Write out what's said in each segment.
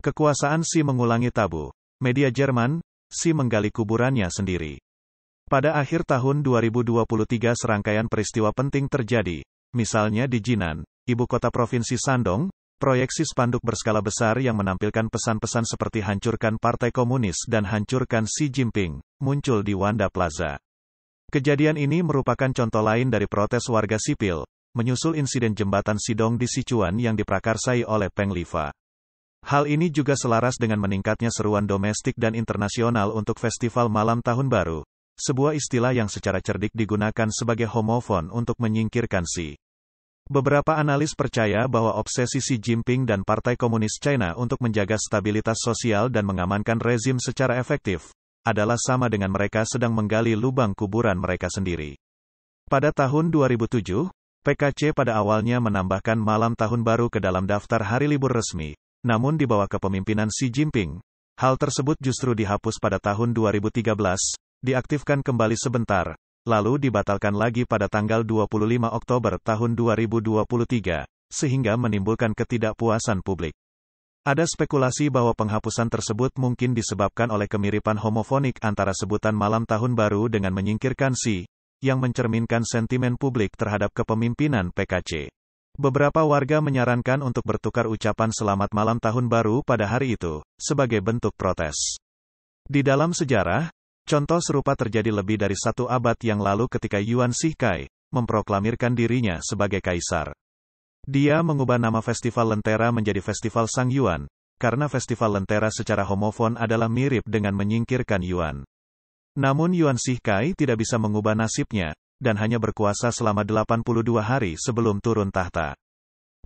Kekuasaan Xi mengulangi tabu. Media Jerman, Xi menggali kuburannya sendiri. Pada akhir tahun 2023 serangkaian peristiwa penting terjadi, misalnya di Jinan, ibu kota provinsi Shandong, proyeksi spanduk berskala besar yang menampilkan pesan-pesan seperti hancurkan Partai Komunis dan hancurkan Xi Jinping, muncul di Wanda Plaza. Kejadian ini merupakan contoh lain dari protes warga sipil, menyusul insiden jembatan Xidong di Sichuan yang diprakarsai oleh Peng Liffa. Hal ini juga selaras dengan meningkatnya seruan domestik dan internasional untuk Festival Malam Tahun Baru, sebuah istilah yang secara cerdik digunakan sebagai homofon untuk menyingkirkan Xi. Beberapa analis percaya bahwa obsesi Xi Jinping dan Partai Komunis China untuk menjaga stabilitas sosial dan mengamankan rezim secara efektif, adalah sama dengan mereka sedang menggali lubang kuburan mereka sendiri. Pada tahun 2007, PKC pada awalnya menambahkan Malam Tahun Baru ke dalam daftar hari libur resmi. Namun di bawah kepemimpinan Xi Jinping, hal tersebut justru dihapus pada tahun 2013, diaktifkan kembali sebentar, lalu dibatalkan lagi pada tanggal 25 Oktober tahun 2023, sehingga menimbulkan ketidakpuasan publik. Ada spekulasi bahwa penghapusan tersebut mungkin disebabkan oleh kemiripan homofonik antara sebutan Malam Tahun Baru dengan menyingkirkan Xi, yang mencerminkan sentimen publik terhadap kepemimpinan PKC. Beberapa warga menyarankan untuk bertukar ucapan Selamat Malam Tahun Baru pada hari itu, sebagai bentuk protes. Di dalam sejarah, contoh serupa terjadi lebih dari 1 abad yang lalu ketika Yuan Shikai memproklamirkan dirinya sebagai kaisar. Dia mengubah nama festival Lentera menjadi Festival Sang Yuan, karena festival Lentera secara homofon adalah mirip dengan menyingkirkan Yuan. Namun Yuan Shikai tidak bisa mengubah nasibnya, dan hanya berkuasa selama 82 hari sebelum turun tahta.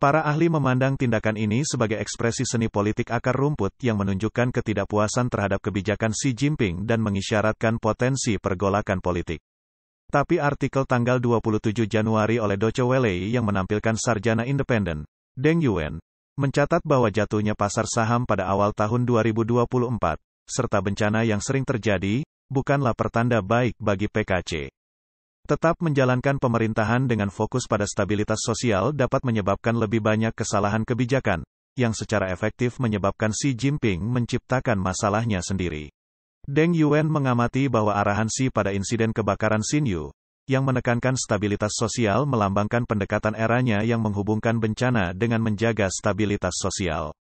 Para ahli memandang tindakan ini sebagai ekspresi seni politik akar rumput yang menunjukkan ketidakpuasan terhadap kebijakan Xi Jinping dan mengisyaratkan potensi pergolakan politik. Tapi artikel tanggal 27 Januari oleh Deutsche Welle yang menampilkan sarjana independen, Deng Yuan, mencatat bahwa jatuhnya pasar saham pada awal tahun 2024, serta bencana yang sering terjadi, bukanlah pertanda baik bagi PKC. Tetap menjalankan pemerintahan dengan fokus pada stabilitas sosial dapat menyebabkan lebih banyak kesalahan kebijakan, yang secara efektif menyebabkan Xi Jinping menciptakan masalahnya sendiri. Deng Yuan mengamati bahwa arahan Xi pada insiden kebakaran Xinyu, yang menekankan stabilitas sosial melambangkan pendekatan eranya yang menghubungkan bencana dengan menjaga stabilitas sosial.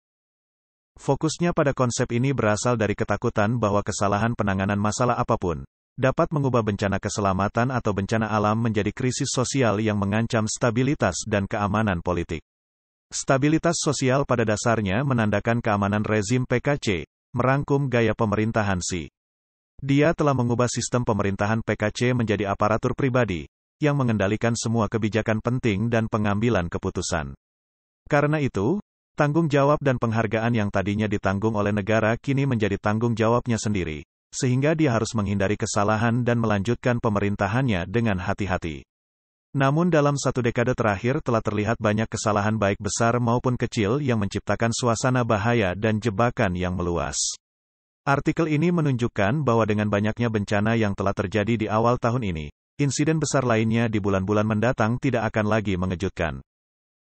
Fokusnya pada konsep ini berasal dari ketakutan bahwa kesalahan penanganan masalah apapun dapat mengubah bencana keselamatan atau bencana alam menjadi krisis sosial yang mengancam stabilitas dan keamanan politik. Stabilitas sosial pada dasarnya menandakan keamanan rezim PKC, merangkum gaya pemerintahan Xi. Dia telah mengubah sistem pemerintahan PKC menjadi aparatur pribadi, yang mengendalikan semua kebijakan penting dan pengambilan keputusan. Karena itu, tanggung jawab dan penghargaan yang tadinya ditanggung oleh negara kini menjadi tanggung jawabnya sendiri, sehingga dia harus menghindari kesalahan dan melanjutkan pemerintahannya dengan hati-hati. Namun dalam 1 dekade terakhir telah terlihat banyak kesalahan baik besar maupun kecil yang menciptakan suasana bahaya dan jebakan yang meluas. Artikel ini menunjukkan bahwa dengan banyaknya bencana yang telah terjadi di awal tahun ini, insiden besar lainnya di bulan-bulan mendatang tidak akan lagi mengejutkan.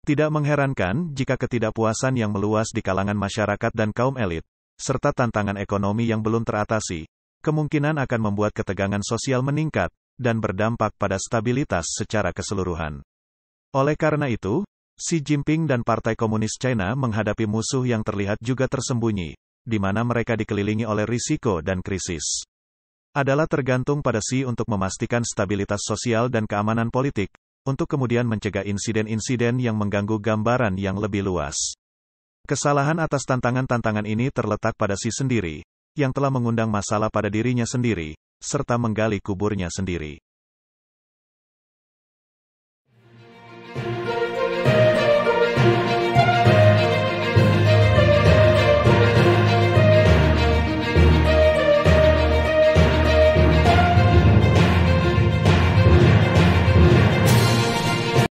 Tidak mengherankan jika ketidakpuasan yang meluas di kalangan masyarakat dan kaum elit, serta tantangan ekonomi yang belum teratasi, kemungkinan akan membuat ketegangan sosial meningkat, dan berdampak pada stabilitas secara keseluruhan. Oleh karena itu, Xi Jinping dan Partai Komunis China menghadapi musuh yang terlihat juga tersembunyi, di mana mereka dikelilingi oleh risiko dan krisis. Adalah tergantung pada Xi untuk memastikan stabilitas sosial dan keamanan politik, untuk kemudian mencegah insiden-insiden yang mengganggu gambaran yang lebih luas. Kesalahan atas tantangan-tantangan ini terletak pada Xi sendiri, yang telah mengundang masalah pada dirinya sendiri, serta menggali kuburnya sendiri.